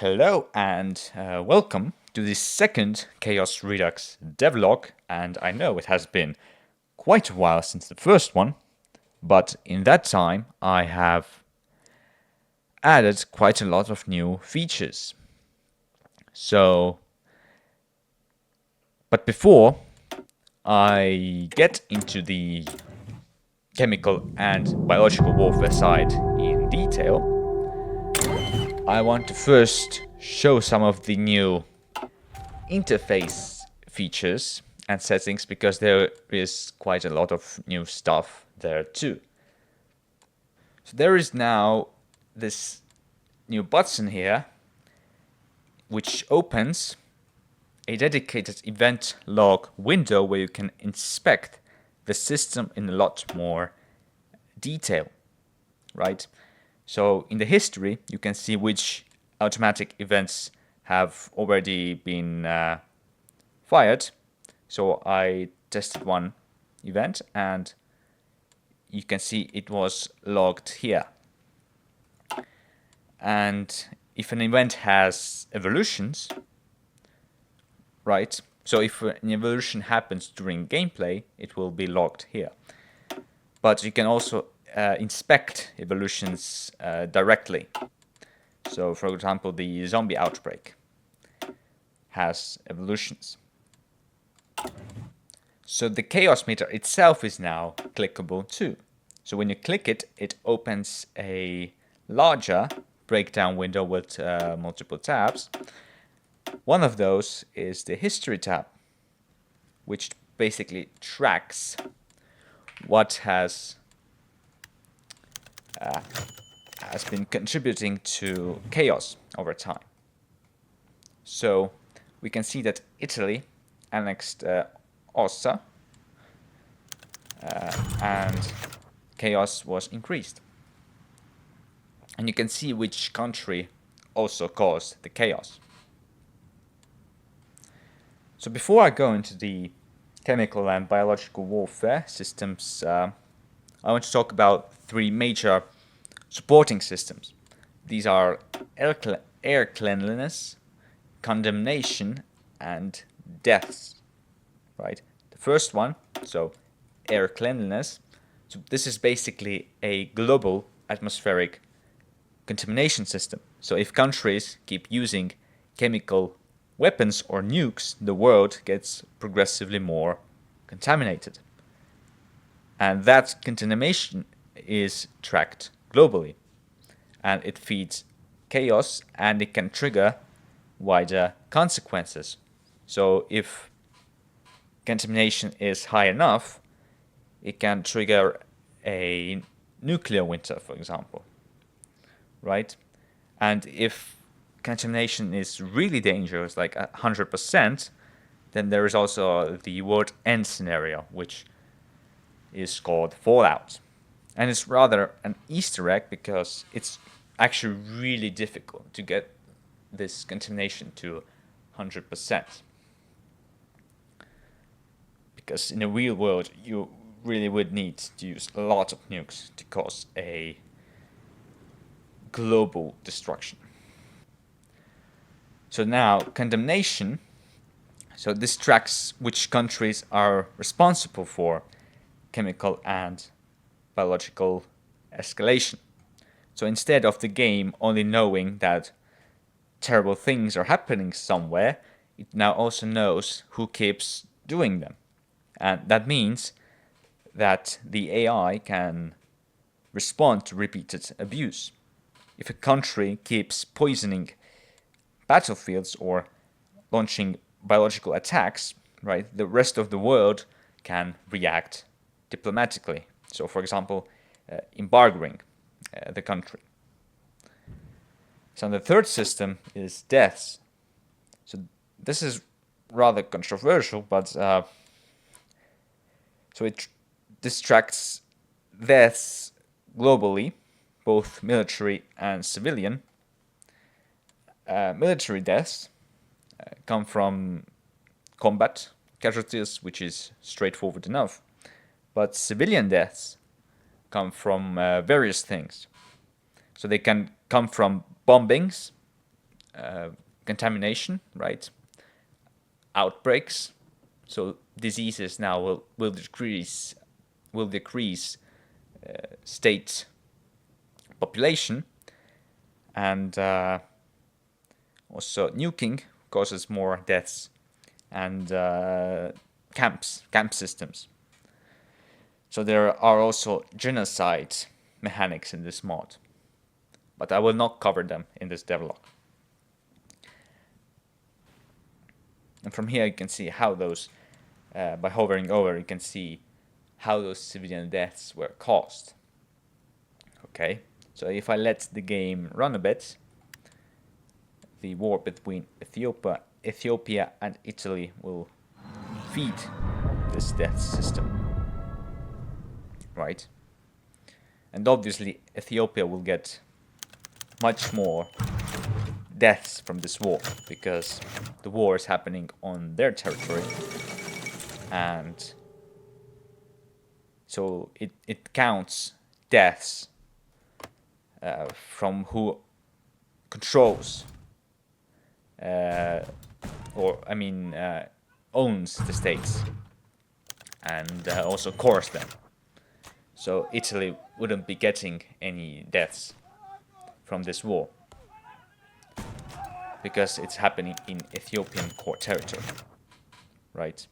Hello and welcome to the second Chaos Redux devlog, and I know it has been quite a while since the first one, but in that time I have added quite a lot of new features. But before I get into the chemical and biological warfare side in detail, I want to first show some of the new interface features and settings because there is quite a lot of new stuff there too. So there is now this new button here which opens a dedicated event log window where you can inspect the system in a lot more detail, right? So in the history, you can see which automatic events have already been fired. So I tested one event and you can see it was logged here. And if an event has evolutions, right? So if an evolution happens during gameplay, it will be logged here. But you can also inspect evolutions directly. So for example, the zombie outbreak has evolutions. So the chaos meter itself is now clickable too. So when you click it, it opens a larger breakdown window with multiple tabs. One of those is the history tab, which basically tracks what has been contributing to chaos over time. So we can see that Italy annexed Ossa and chaos was increased. And you can see which country also caused the chaos. So before I go into the chemical and biological warfare systems, I want to talk about three major supporting systems. These are air cleanliness, condemnation, and deaths. Right? The first one, so air cleanliness. So this is basically a global atmospheric contamination system. So if countries keep using chemical weapons or nukes, the world gets progressively more contaminated. And that contamination is tracked globally. And it feeds chaos and it can trigger wider consequences. So if contamination is high enough, it can trigger a nuclear winter, for example, right? And if contamination is really dangerous, like 100%, then there is also the world end scenario, which is called Fallout. And it's rather an Easter egg because it's actually really difficult to get this contamination to 100%. Because in the real world, you really would need to use a lot of nukes to cause a global destruction. So now, condemnation. So this tracks which countries are responsible for chemical and biological escalation. So instead of the game only knowing that terrible things are happening somewhere, it now also knows who keeps doing them. And that means that the AI can respond to repeated abuse. If a country keeps poisoning battlefields or launching biological attacks, right, the rest of the world can react diplomatically. So, for example, embargoing the country. So the third system is deaths. So this is rather controversial, but so it distracts deaths globally, both military and civilian. Military deaths come from combat casualties, which is straightforward enough. But civilian deaths come from various things. So they can come from bombings, contamination, right? Outbreaks, so diseases now will decrease state population, and also nuking causes more deaths, and camp systems. So there are also genocide mechanics in this mod, but I will not cover them in this devlog. And from here you can see how those, by hovering over, you can see how those civilian deaths were caused. Okay, so if I let the game run a bit, the war between Ethiopia and Italy will feed this death system, right? And obviously Ethiopia will get much more deaths from this war because the war is happening on their territory, and so it counts deaths from who controls owns the states and also cores them. So Italy wouldn't be getting any deaths from this war because it's happening in Ethiopian core territory, right?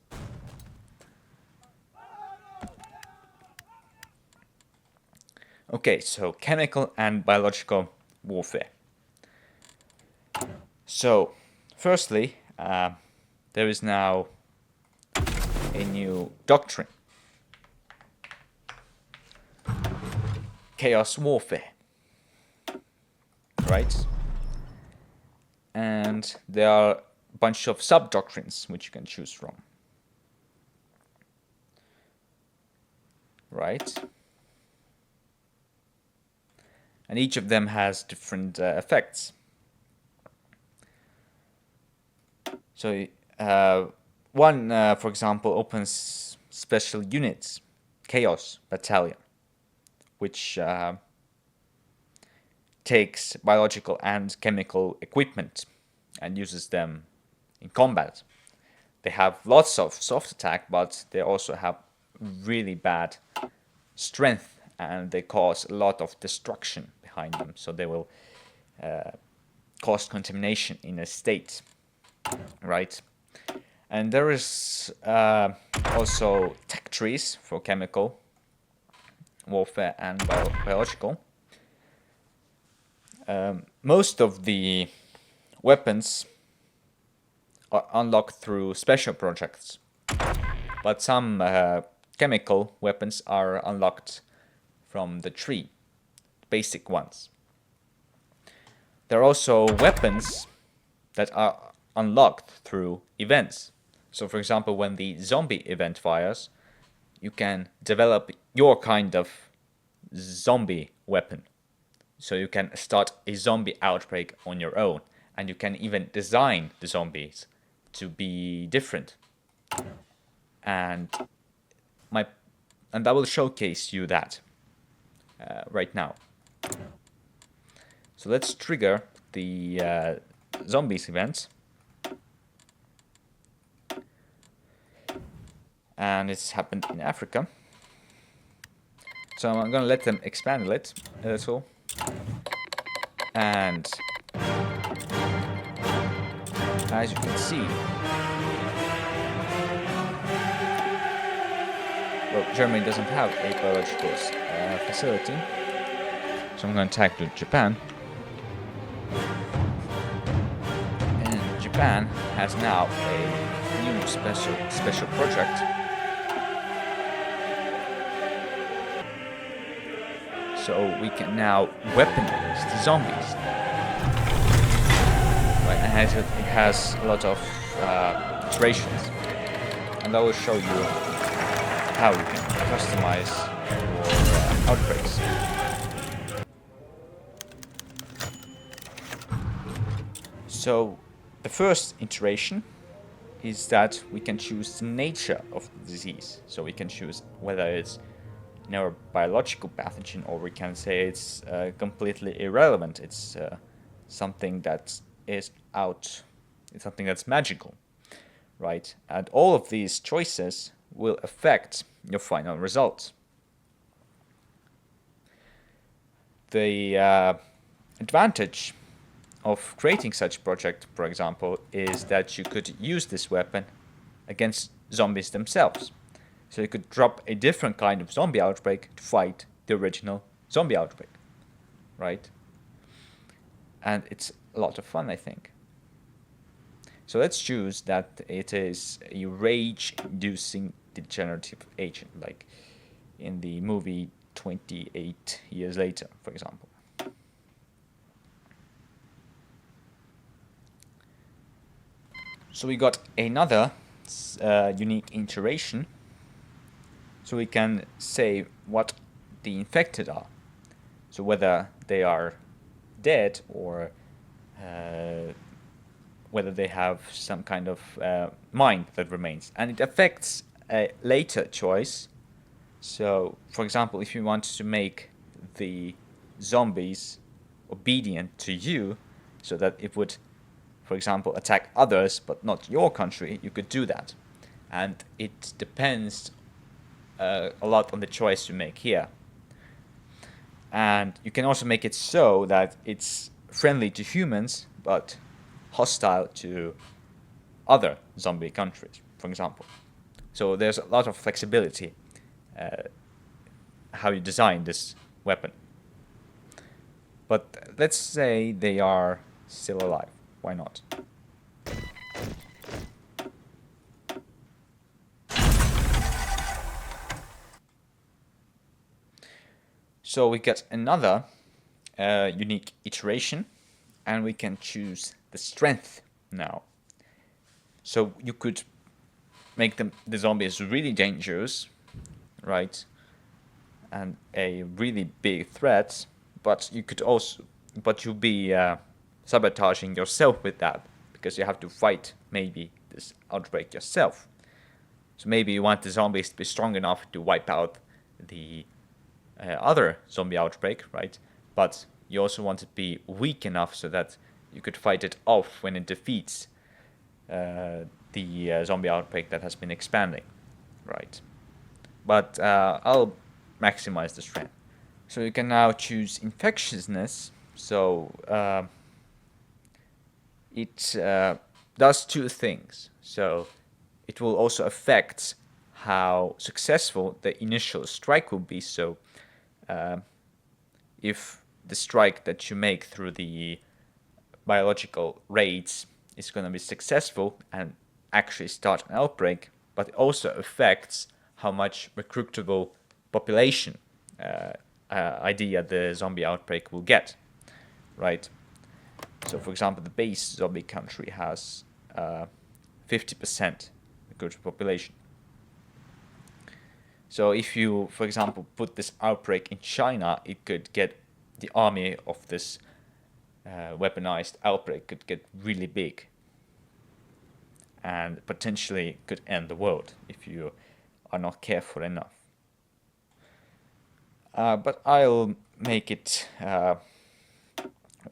Okay, so chemical and biological warfare. So, firstly, there is now a new doctrine. Chaos warfare. Right? And there are a bunch of sub-doctrines which you can choose from. Right? And each of them has different effects. So one, for example, opens special units, Chaos Battalion, which takes biological and chemical equipment and uses them in combat. They have lots of soft attack, but they also have really bad strength, and they cause a lot of destruction behind them. So they will cause contamination in a state, right? And there is also Techtrees for chemical warfare and biological. Most of the weapons are unlocked through special projects, but some chemical weapons are unlocked from the tree, basic ones. There are also weapons that are unlocked through events. So for example, when the zombie event fires, you can develop your kind of zombie weapon. So you can start a zombie outbreak on your own, and you can even design the zombies to be different. And I will showcase you that right now. So let's trigger the zombies event. And it's happened in Africa. So I'm gonna let them expand it a little. And as you can see, well, Germany doesn't have a biological facility, so I'm going to tag to Japan. And Japan has now a new special project. So we can now weaponize the zombies. Right, and it has a lot of iterations, and I will show you how you can customize your outbreaks. So the first iteration is that we can choose the nature of the disease. So we can choose whether it's neurobiological pathogen, or we can say it's completely irrelevant. It's something that is out, it's something that's magical, right? And all of these choices will affect your final results. The advantage of creating such a project, for example, is that you could use this weapon against zombies themselves. So you could drop a different kind of zombie outbreak to fight the original zombie outbreak, right? And it's a lot of fun, I think. So let's choose that it is a rage-inducing degenerative agent, like in the movie 28 Years Later, for example. So we got another unique iteration. So we can say what the infected are. So whether they are dead or whether they have some kind of mind that remains. And it affects a later choice. So, for example, if you want to make the zombies obedient to you, so that it would, for example, attack others but not your country, you could do that. And it depends a lot on the choice you make here. And you can also make it so that it's friendly to humans but hostile to other zombie countries, for example. So there's a lot of flexibility how you design this weapon. But let's say they are still alive. Why not? So we get another unique iteration, and we can choose the strength now. So you could make the zombies really dangerous, right? And a really big threat, but you could also, but you'll be sabotaging yourself with that, because you have to fight maybe this outbreak yourself. So maybe you want the zombies to be strong enough to wipe out the other zombie outbreak, right? But you also want it to be weak enough so that you could fight it off when it defeats the zombie outbreak that has been expanding, right? But I'll maximize the strength. So you can now choose infectiousness. So it does two things. So it will also affect how successful the initial strike will be. So if the strike that you make through the biological raids is going to be successful and actually start an outbreak, but it also affects how much recruitable population idea the zombie outbreak will get, right? So, for example, the base zombie country has 50% recruitable population. So if you, for example, put this outbreak in China, it could get the army of this weaponized outbreak could get really big and potentially could end the world if you are not careful enough. But I'll make it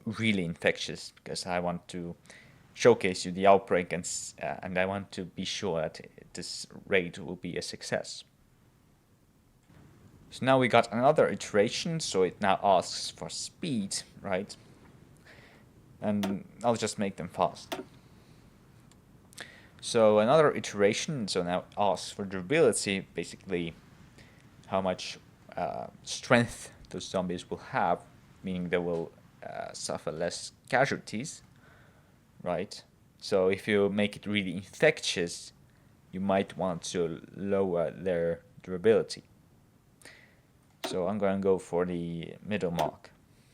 really infectious because I want to showcase you the outbreak and I want to be sure that this raid will be a success. So now we got another iteration, so it now asks for speed, right? And I'll just make them fast. So another iteration, so now asks for durability, basically how much strength those zombies will have, meaning they will suffer less casualties, right? So if you make it really infectious, you might want to lower their durability. So I'm going to go for the middle mark.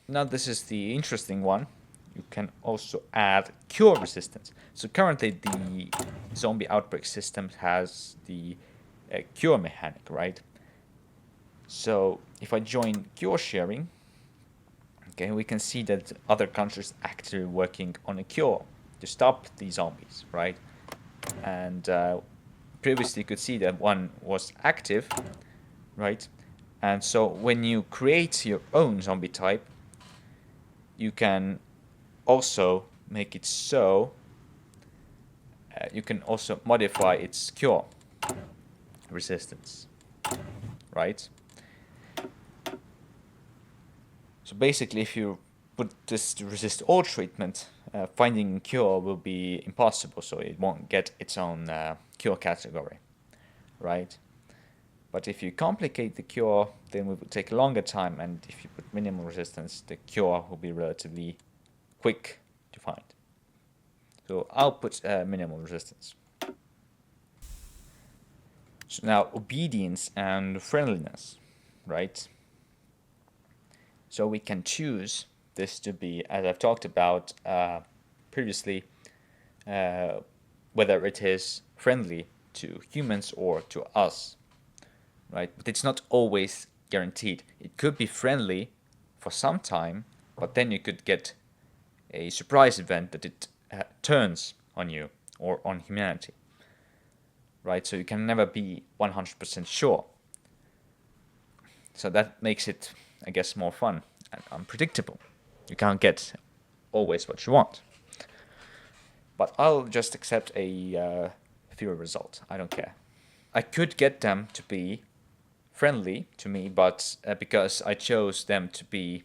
Now this is the interesting one. You can also add cure resistance. So currently the zombie outbreak system has the cure mechanic, right? So if I join cure sharing, okay, we can see that other countries actively working on a cure to stop the zombies, right? And previously you could see that one was active, right? And so when you create your own zombie type, you can also make it so you can also modify its cure resistance, right? So basically, if you put this to resist all treatment, finding a cure will be impossible, so it won't get its own cure category, right? But if you complicate the cure, then it will take a longer time, and if you put minimal resistance, the cure will be relatively quick to find. So I'll put minimal resistance. So now obedience and friendliness, right? So we can choose this to be, as I've talked about previously, whether it is friendly to humans or to us, right? But it's not always guaranteed. It could be friendly for some time, but then you could get a surprise event that it turns on you or on humanity, right? So you can never be 100% sure. So that makes it, I guess, more fun and unpredictable. You can't get always what you want. But I'll just accept a fewer result. I don't care. I could get them to be friendly to me, but because I chose them to be,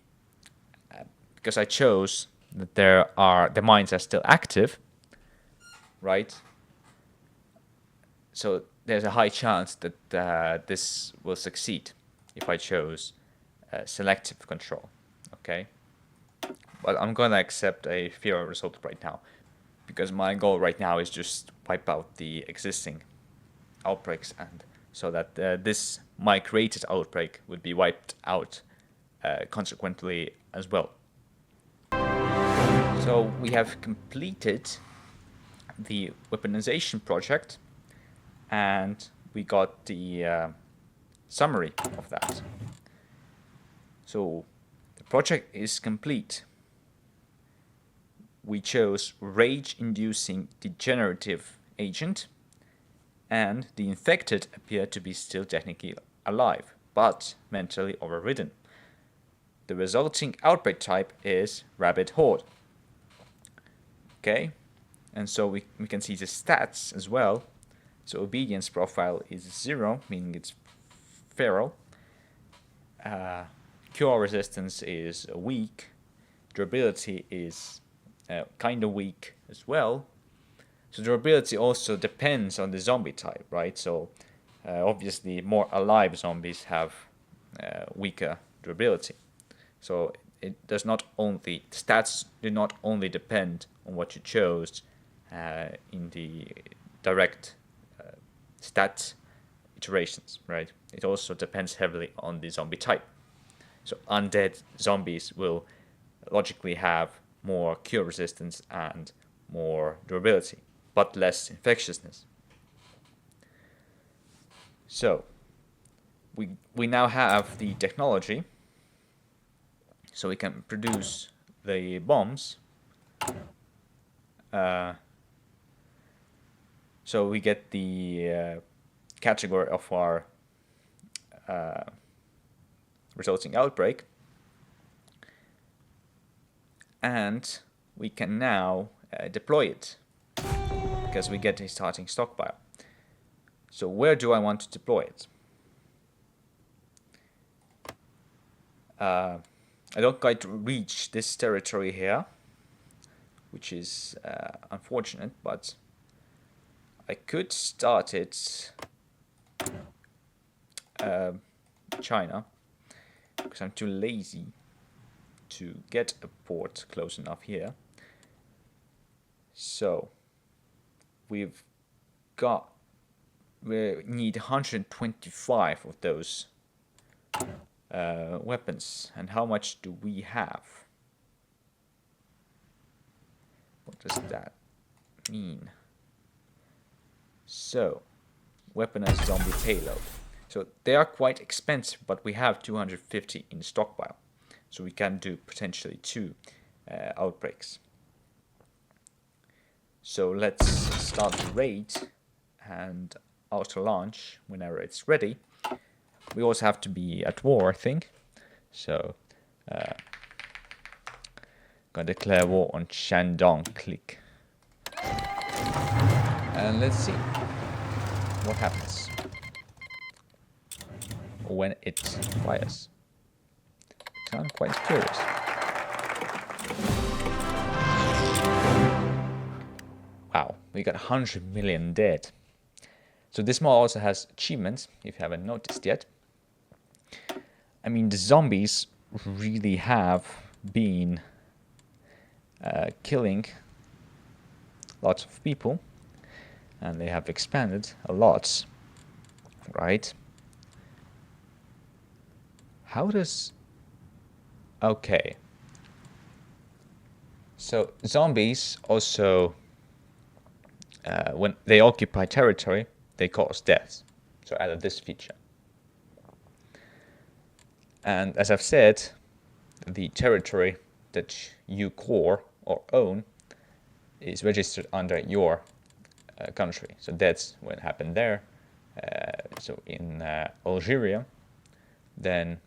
because I chose that the mines are still active, right? So there's a high chance that this will succeed if I chose selective control, okay? But I'm gonna accept a fewer result right now, because my goal right now is just wipe out the existing outbreaks, and so that this my created outbreak would be wiped out consequently as well. So we have completed the weaponization project, and we got the summary of that. So the project is complete. We chose rage-inducing degenerative agent, and the infected appear to be still technically alive, but mentally overridden. The resulting outbreak type is Rabid Horde. Okay, and so we can see the stats as well. So obedience profile is 0, meaning it's feral. Cure resistance is weak. Durability is kind of weak as well. So durability also depends on the zombie type, right? So obviously more alive zombies have weaker durability. So it does not only, stats do not only depend on what you chose in the direct stat iterations, right? It also depends heavily on the zombie type. So undead zombies will logically have more cure resistance and more durability, but less infectiousness. So we now have the technology, so we can produce the bombs. So we get the category of our resulting outbreak, and we can now deploy it because we get a starting stockpile. So where do I want to deploy it? I don't quite reach this territory here, which is unfortunate, but I could start it China, because I'm too lazy to get a port close enough here. So we need 125 of those weapons. And how much do we have? What does that mean? So, weaponized zombie payload. So they are quite expensive, but we have 250 in stockpile. So we can do potentially 2 outbreaks. So let's start the raid and auto launch whenever it's ready. We also have to be at war, I think. So Gonna declare war on Shandong. Click. And let's see what happens when it fires. So I'm quite curious. Wow, we got 100 million dead. So this mod also has achievements, if you haven't noticed yet. I mean, the zombies really have been killing lots of people. And they have expanded a lot, right? How does... Okay. So zombies also, when they occupy territory, they cause deaths. So added this feature. And as I've said, the territory that you core or own is registered under your country. So that's what happened there. So in Algeria, then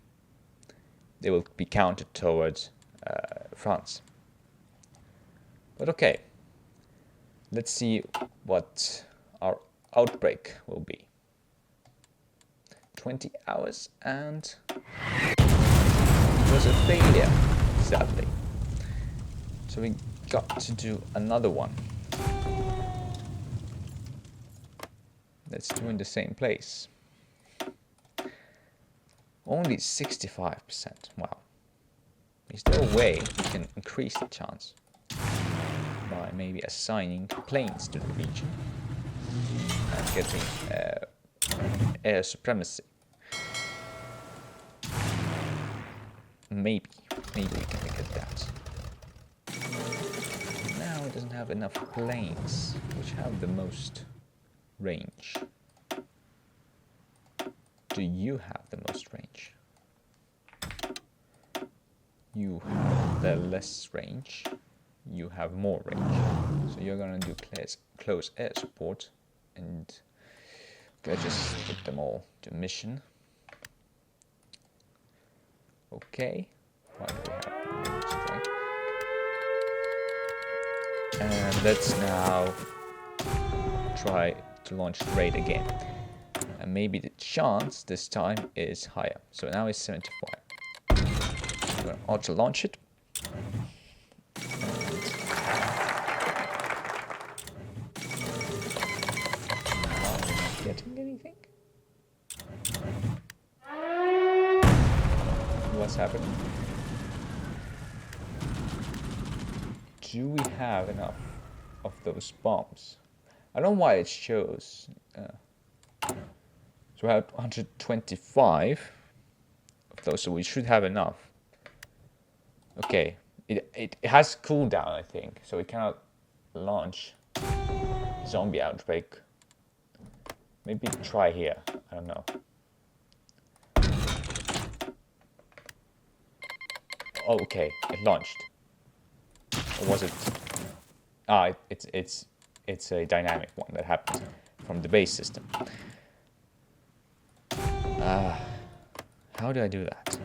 they will be counted towards France. But okay, let's see what our outbreak will be. 20 hours and it was a failure, sadly. So we got to do another one. Let's do in the same place. Only 65%. Wow. Is there a way we can increase the chance by maybe assigning planes to the region and getting air supremacy? Maybe we can get that. Now it doesn't have enough planes, which have the most range. Do you have the most range? You have the less range. You have more range. So you're gonna do close air support, and I just put them all to mission. Okay. Why do we have strike? And let's now try to launch the raid again. And maybe the chance this time is higher. So now it's 75. I'm going to auto launch it. Not getting anything. What's happening? Do we have enough of those bombs? I don't know why it shows. So we have 125 of those, so we should have enough. Okay, it has cooldown, I think, so we cannot launch zombie outbreak. Maybe try here. I don't know. Oh, okay, it launched. Or was it? Ah, it's a dynamic one that happens from the base system. How do I do that?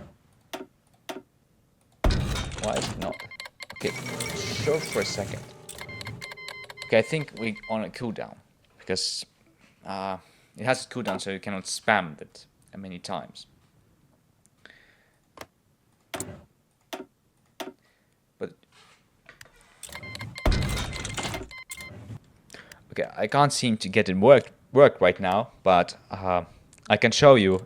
Why is it not? Okay, show for a second. Okay, I think we on a cooldown because it has a cooldown, so you cannot spam it many times. But okay, I can't seem to get it work right now, but I can show you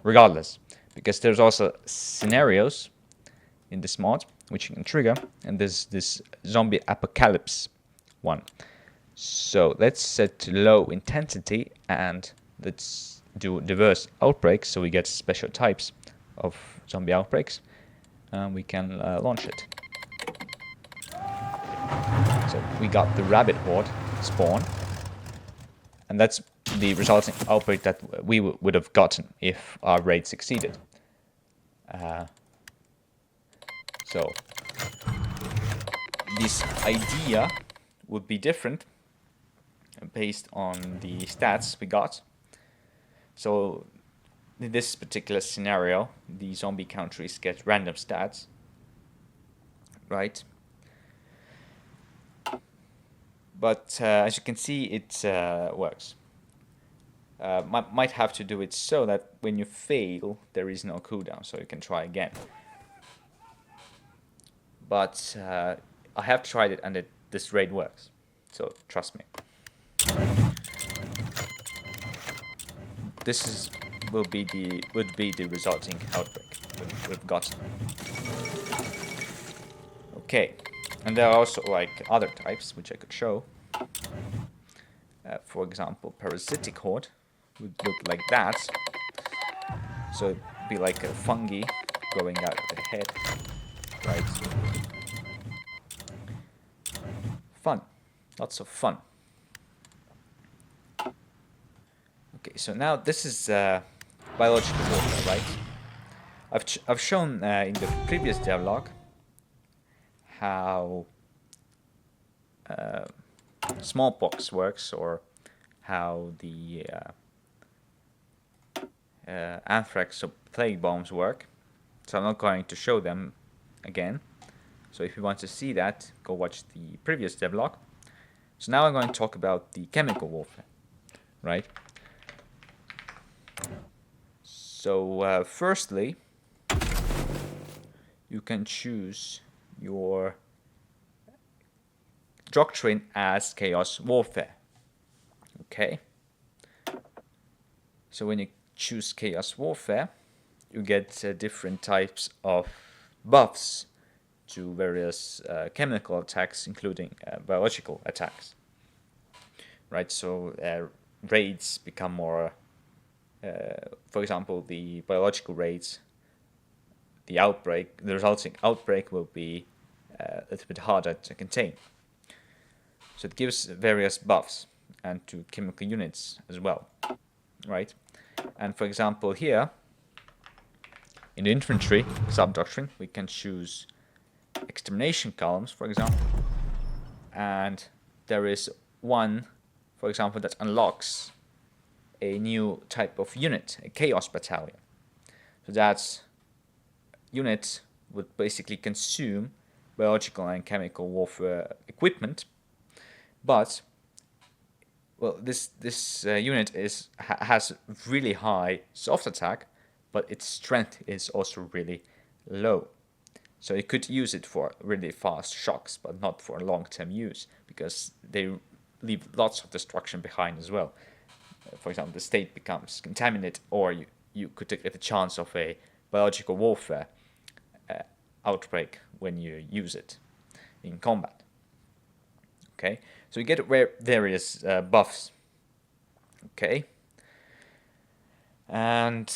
regardless, because there's also scenarios in this mod which you can trigger, and there's this zombie apocalypse one. So let's set to low intensity and let's do diverse outbreaks, so we get special types of zombie outbreaks, and we can launch it. So we got the rabbit horde spawn, and that's the resulting outbreak that we would have gotten if our raid succeeded. So this idea would be different based on the stats we got. So in this particular scenario, the zombie countries get random stats, right? But as you can see, it works. Might have to do it so that when you fail, there is no cooldown, so you can try again. But I have tried it, and this raid works, so trust me. This would be the resulting outbreak we've gotten. Okay, and there are also like other types which I could show. For example, parasitic horde would look like that. So it'd be like a fungi growing out of the head, right? Fun, lots of fun. Okay, so now this is biological warfare, right? I've shown in the previous devlog how smallpox works, or how the anthrax or plague bombs work. So I'm not going to show them again. So if you want to see that, go watch the previous devlog. So now I'm going to talk about the chemical warfare, right? So firstly, you can choose your doctrine as chaos warfare. Okay. So when you choose chaos warfare, you get different types of buffs to various chemical attacks, including biological attacks. Right. So raids become more. For example, the biological raids, the resulting outbreak will be a little bit harder to contain. So it gives various buffs, and to chemical units as well, right? And for example here, in the infantry sub-doctrine, we can choose extermination columns, for example. And there is one, for example, that unlocks a new type of unit, a chaos battalion. So that unit would basically consume biological and chemical warfare equipment, but well, this unit has really high soft attack, but its strength is also really low. So you could use it for really fast shocks, but not for long-term use, because they leave lots of destruction behind as well. For example, the state becomes contaminated, or you could take the chance of a biological warfare outbreak when you use it in combat. Okay, so you get various buffs. Okay, and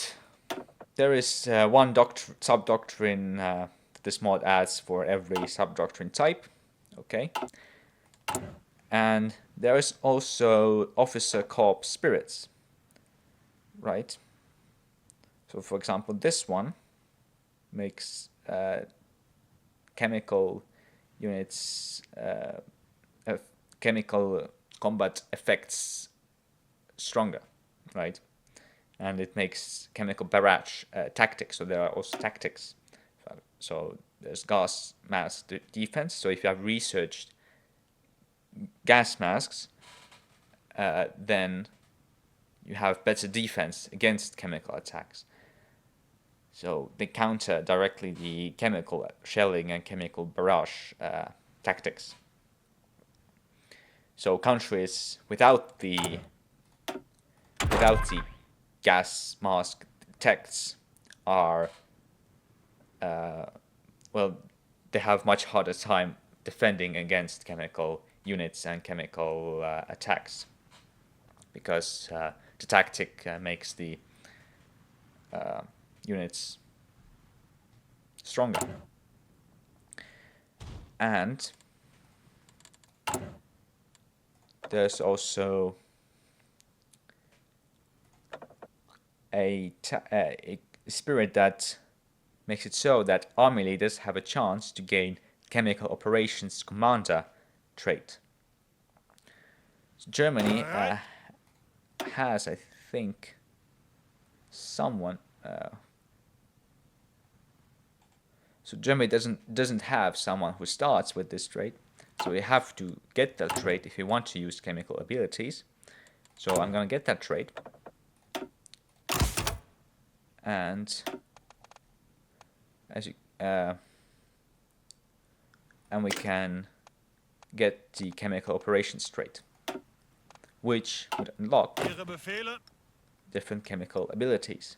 there is one sub-doctrine that this mod adds for every sub-doctrine type. Okay, and there is also officer corps spirits, right? So for example, this one makes chemical units, chemical combat effects stronger, right? And it makes chemical barrage tactics. So there are also tactics. So there's gas mask defense. So if you have researched gas masks, then you have better defense against chemical attacks. So they counter directly the chemical shelling and chemical barrage tactics. So countries without the gas mask texts are well, they have much harder time defending against chemical units and chemical attacks, because the tactic makes the units stronger. And there's also a spirit that makes it so that army leaders have a chance to gain chemical operations commander trait. So Germany has, I think, someone. So Germany doesn't have someone who starts with this trait. So we have to get that trait if we want to use chemical abilities. So I'm gonna get that trait. And as you and we can get the chemical operations trait, which would unlock different chemical abilities,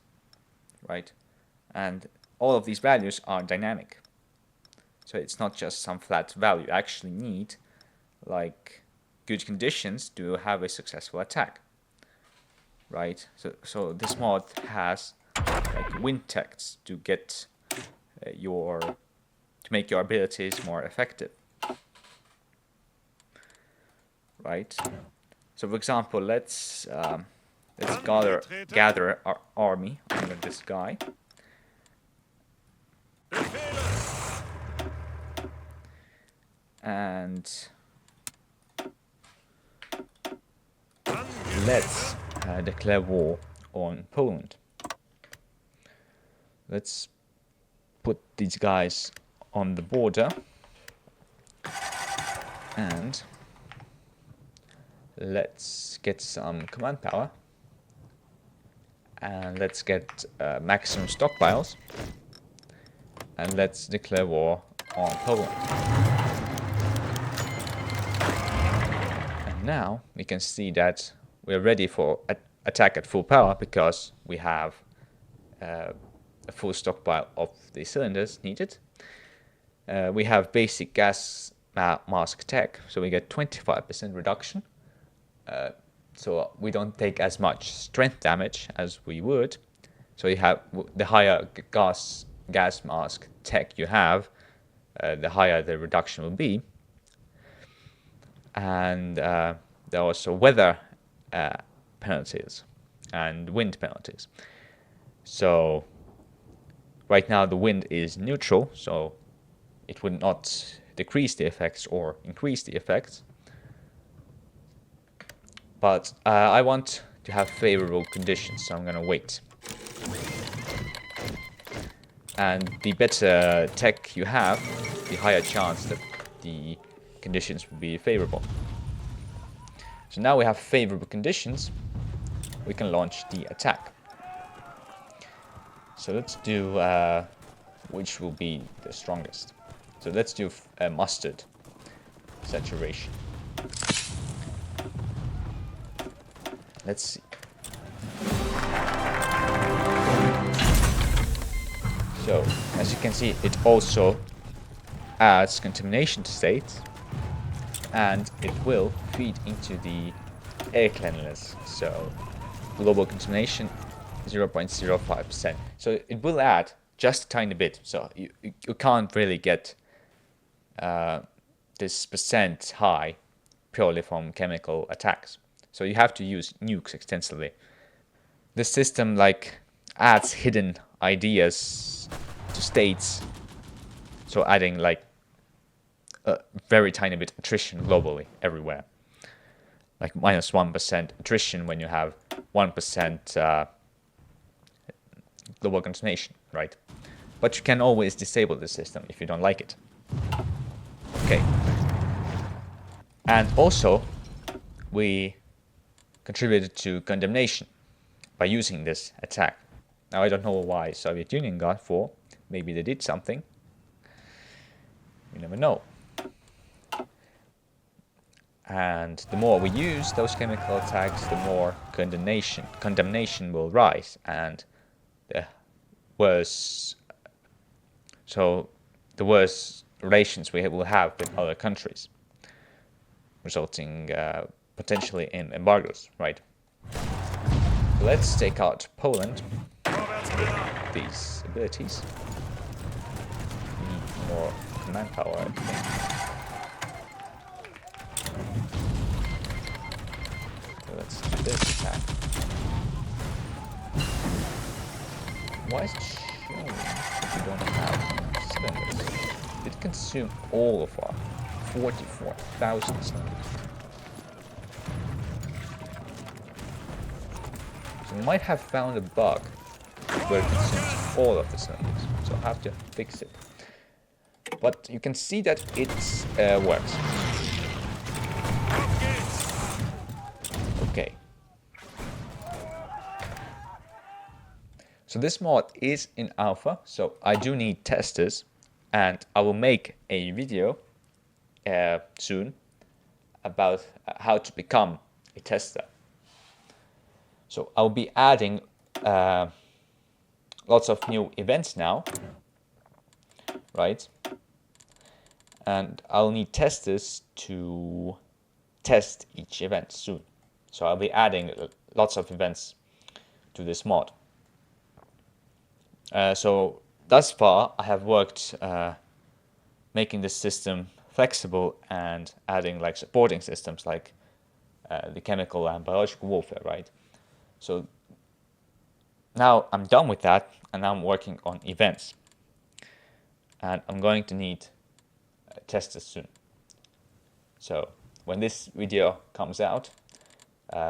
right? And all of these values are dynamic. So it's not just some flat value. You actually need like good conditions to have a successful attack, right? So this mod has like wind texts to get to make your abilities more effective, right? So for example, let's gather our army under this guy. And let's declare war on Poland. Let's put these guys on the border and let's get some command power and let's get maximum stockpiles and let's declare war on Poland. And now we can see that we're ready for attack at full power because we have a full stockpile of the cylinders needed. We have basic gas mask tech, so we get 25% reduction. So we don't take as much strength damage as we would. So you have the higher gas mask tech you have, the higher the reduction will be. And there are also weather penalties and wind penalties. So right now the wind is neutral, so it would not decrease the effects or increase the effects. But I want to have favorable conditions, so I'm going to wait. And the better tech you have, the higher chance that the conditions will be favorable. So now we have favorable conditions, we can launch the attack. So let's do which will be the strongest. So let's do mustard saturation. Let's see. So as you can see, it also adds contamination to states, and it will feed into the air cleanliness. So global contamination 0.05%. So it will add just a tiny bit. So you can't really get this percent high purely from chemical attacks. So you have to use nukes extensively. The system like adds hidden ideas to states, so adding like a very tiny bit attrition globally everywhere, like -1% attrition when you have 1% global contamination, right? But you can always disable the system if you don't like it. Okay. And also, we contributed to condemnation by using this attack. Now I don't know why Soviet Union got 4. Maybe they did something. You never know. And the more we use those chemical attacks, the more condemnation will rise, and the worse relations we will have with other countries, resulting potentially in embargoes, right? Let's take out Poland with these abilities. We need more command power, I think. So let's do this attack. Why is it showing that we don't have cylinders? It consumed all of our 44,000 cylinders. So we might have found a bug where it consumes all of the cylinders, so I'll have to fix it. but you can see that it works. Okay. So this mod is in alpha, so I do need testers, and I will make a video soon about how to become a tester. So I'll be adding lots of new events now, right? And I'll need testers to test each event soon. So I'll be adding lots of events to this mod. So thus far, I have worked making this system flexible and adding like supporting systems like the chemical and biological warfare, right? So now I'm done with that, and I'm working on events. And I'm going to need testers soon. So when this video comes out,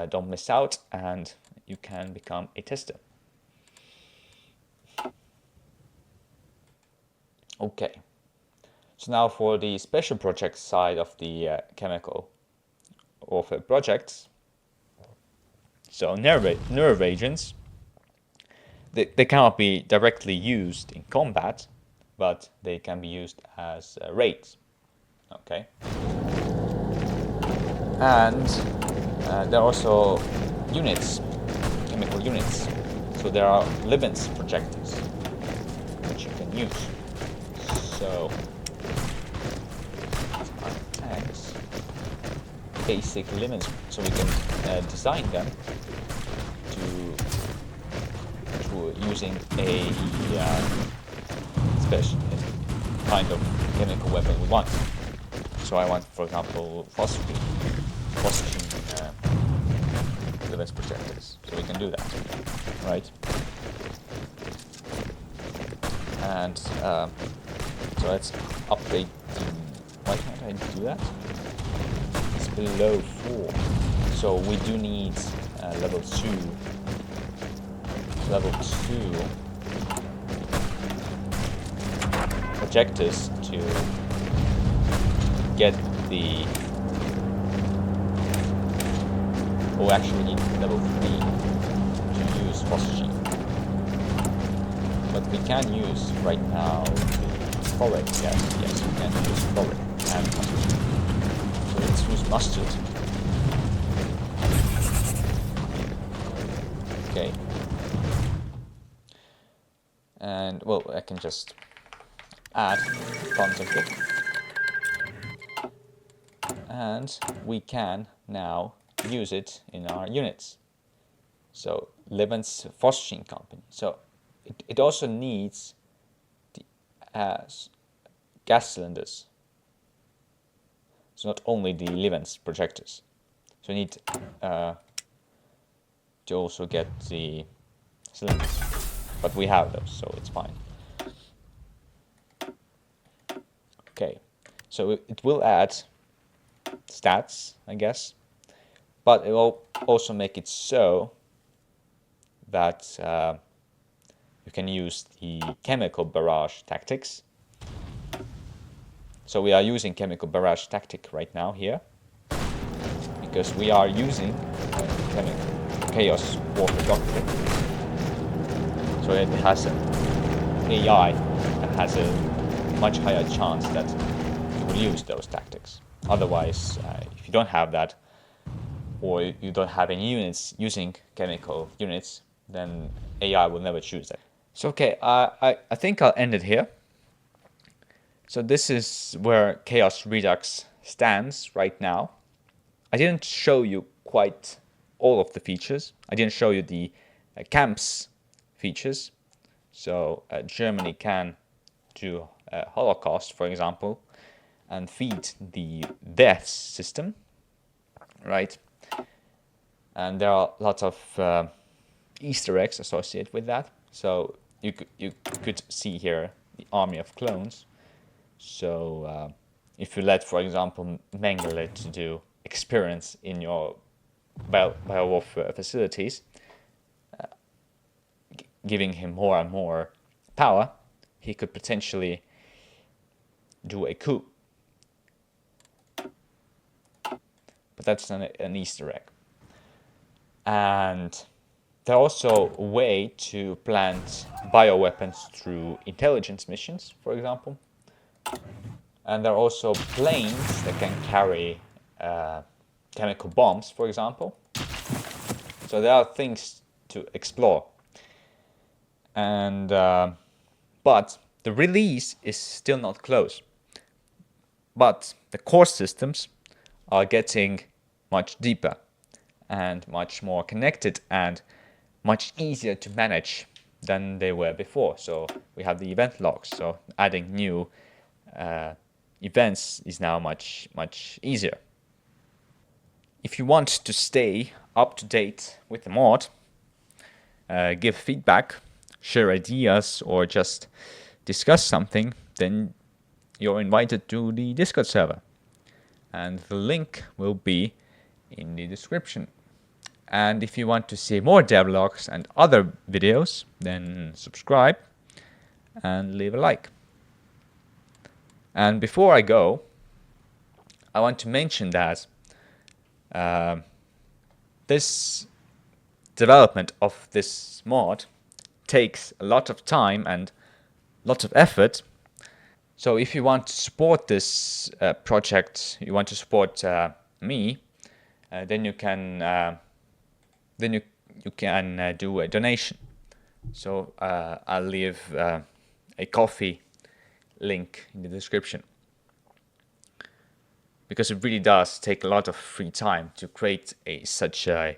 don't miss out, and you can become a tester. Okay, so now for the special project side of the chemical warfare projects. So nerve agents, they cannot be directly used in combat, but they can be used as raids. Okay, and there are also units, chemical units. So there are Livens projectors, which you can use. So tanks, basic Livens, so we can design them to using a special kind of chemical weapon we want. So I want, for example, phosphine Livens projectors. So we can do that, right? And so let's update the, why can't I do that? It's below 4. So we do need level 2 projectors to get the, oh, actually we need level 3 to use phosphine. But we can use right now folate gas. Yes, we can use folate and mustard. So let's use mustard. Okay. And well, I can just add tons of it. And we can now use it in our units. So Livens phosphine company. So it also needs the gas cylinders. So not only the Livens projectors. So we need to also get the cylinders. But we have those, so it's fine. Okay, so it will add stats, I guess, but it will also make it so that you can use the chemical barrage tactics. So we are using chemical barrage tactic right now here, because we are using chemical chaos warfare doctrine. So it has an AI that has a much higher chance that you will use those tactics. Otherwise, if you don't have that, or you don't have any units using chemical units, then AI will never choose that. So okay, I think I'll end it here. So this is where Chaos Redux stands right now. I didn't show you quite all of the features. I didn't show you the camps features. So Germany can do Holocaust, for example, and feed the death system, right? And there are lots of Easter eggs associated with that. So you could see here the army of clones. So if you let, for example, Mengele to do experiments in your biowarfare facilities, giving him more and more power, he could potentially do a coup. But that's an Easter egg. And there's also a way to plant bioweapons through intelligence missions, for example. And there are also planes that can carry chemical bombs, for example. So there are things to explore. And but the release is still not close. But the core systems are getting much deeper and much more connected and much easier to manage than they were before. So we have the event logs. So adding new events is now much easier. If you want to stay up to date with the mod, give feedback, share ideas, or just discuss something, then you're invited to the Discord server. And the link will be in the description. And if you want to see more devlogs and other videos, then subscribe and leave a like. And before I go, I want to mention that this development of this mod takes a lot of time and lots of effort. So if you want to support this project, you want to support me, then you can do a donation. So I'll leave a coffee link in the description, because it really does take a lot of free time to create such a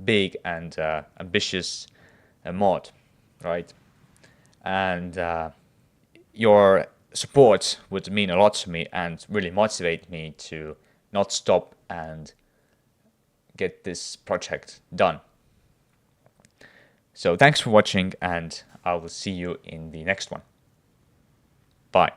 big and ambitious mod, right? And your support would mean a lot to me and really motivate me to not stop and get this project done. So thanks for watching, and I will see you in the next one. Bye.